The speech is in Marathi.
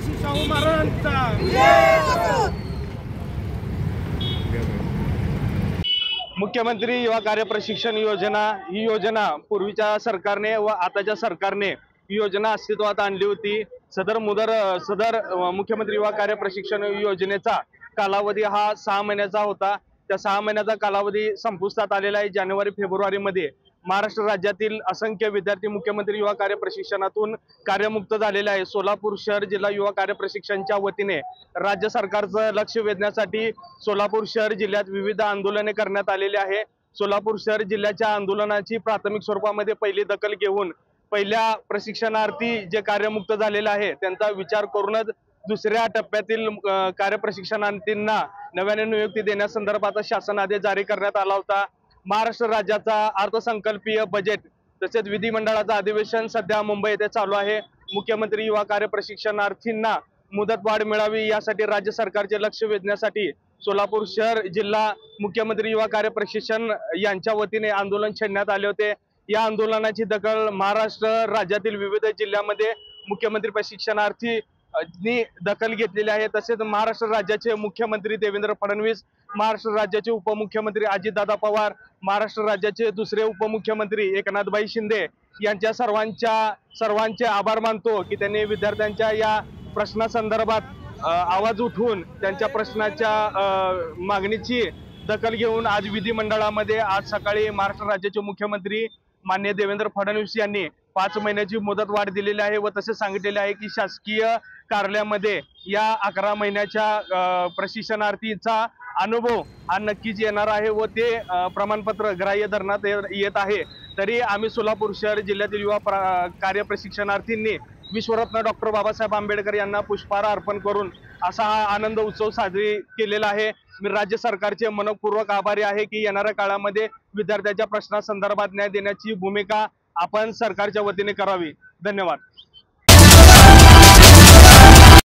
छत्रपती शाहू महाराजांचा। मुख्यमंत्री युवा कार्य प्रशिक्षण योजना ही योजना पूर्वीच्या सरकारने व आताच्या सरकारने ही योजना अस्तित्वात आणली होती। सदर मुख्यमंत्री युवा कार्य प्रशिक्षण योजनेचा कालावधी हा 6 महिन्याचा होता। त्या 6 महिन्याचा कालावधी संपुष्टात आलेला आहे। जानेवारी फेब्रुवारी मध्ये महाराष्ट्र राज्यातील असंख्य विद्यार्थी मुख्यमंत्री युवा कार्य प्रशिक्षणातून कार्यमुक्त झालेले आहे। सोलापूर शहर जिल्हा युवा कार्य प्रशिक्षणच्या वतीने राज्य सरकारचं लक्ष वेधण्यासाठी सोलापूर शहर जिल्ह्यात विविध आंदोलने करण्यात आलेली आहे। सोलापूर शहर जिल्ह्याच्या आंदोलनाची प्राथमिक स्वरूपामध्ये पहिली दखल घेऊन पहिल्या प्रशिक्षणार्थी जे कार्यमुक्त झालेले आहे त्यांचा विचार करूनच दुसऱ्या टप्प्यातील कार्य प्रशिक्षणार्थींना नव्याने नियुक्ती देण्यासंदर्भात शासन आदेश जारी करण्यात आला होता। महाराष्ट्र राज्याचा अर्थसंकल्पीय बजेट तसेच विधिमंडळाचं अधिवेशन सध्या मुंबई येथे चालू आहे। मुख्यमंत्री युवा कार्य प्रशिक्षणार्थींना मुदतवाढ मिळावी यासाठी राज्य सरकारचे लक्ष वेधण्यासाठी सोलापूर शहर जिल्हा मुख्यमंत्री युवा कार्य प्रशिक्षण यांच्या वतीने आंदोलन छेडण्यात आले होते। या आंदोलनाची दखल महाराष्ट्र राज्यातील विविध जिल्ह्यामध्ये मुख्यमंत्री प्रशिक्षणार्थी दखल घेतलेली आहे। तसेच महाराष्ट्र राज्याचे मुख्यमंत्री देवेंद्र फडणवीस, महाराष्ट्र राज्याचे उपमुख्यमंत्री अजितदादा पवार, महाराष्ट्र राज्याचे दुसरे उपमुख्यमंत्री एकनाथभाई शिंदे यांच्या सर्वांचे आभार मानतो की त्यांनी विद्यार्थ्यांच्या या प्रश्नासंदर्भात आवाज उठवून त्यांच्या प्रश्नाच्या मागणीची दखल घेऊन आज विधिमंडळामध्ये आज सकाळी महाराष्ट्र राज्याचे मुख्यमंत्री माननीय देवेंद्र फडणवीस यांनी 5 महिन्याची मुदतवाढ दिलेली आहे व तसे सांगितलेले आहे की शासकीय कार्यालयामध्ये या 11 महिन्याच्या प्रशिक्षणार्थीचा अनुभव हा नक्कीच येणार आहे व ते प्रमाणपत्र ग्राह्य धरण्यात येत आहे। तरी आम्ही सोलापूर शहर जिल्ह्यातील युवा कार्य प्रशिक्षणार्थींनी विश्वरत्न डॉक्टर बाबासाहेब आंबेडकर यांना पुष्पहार अर्पण करून असा हा आनंद उत्सव साजरी केलेला आहे। मी राज्य सरकारचे मनपूर्वक आभारी आहे की येणाऱ्या काळामध्ये विद्यार्थ्यांच्या प्रश्नासंदर्भात न्याय देण्याची भूमिका आपण सरकारच्या वतीने करावी। धन्यवाद।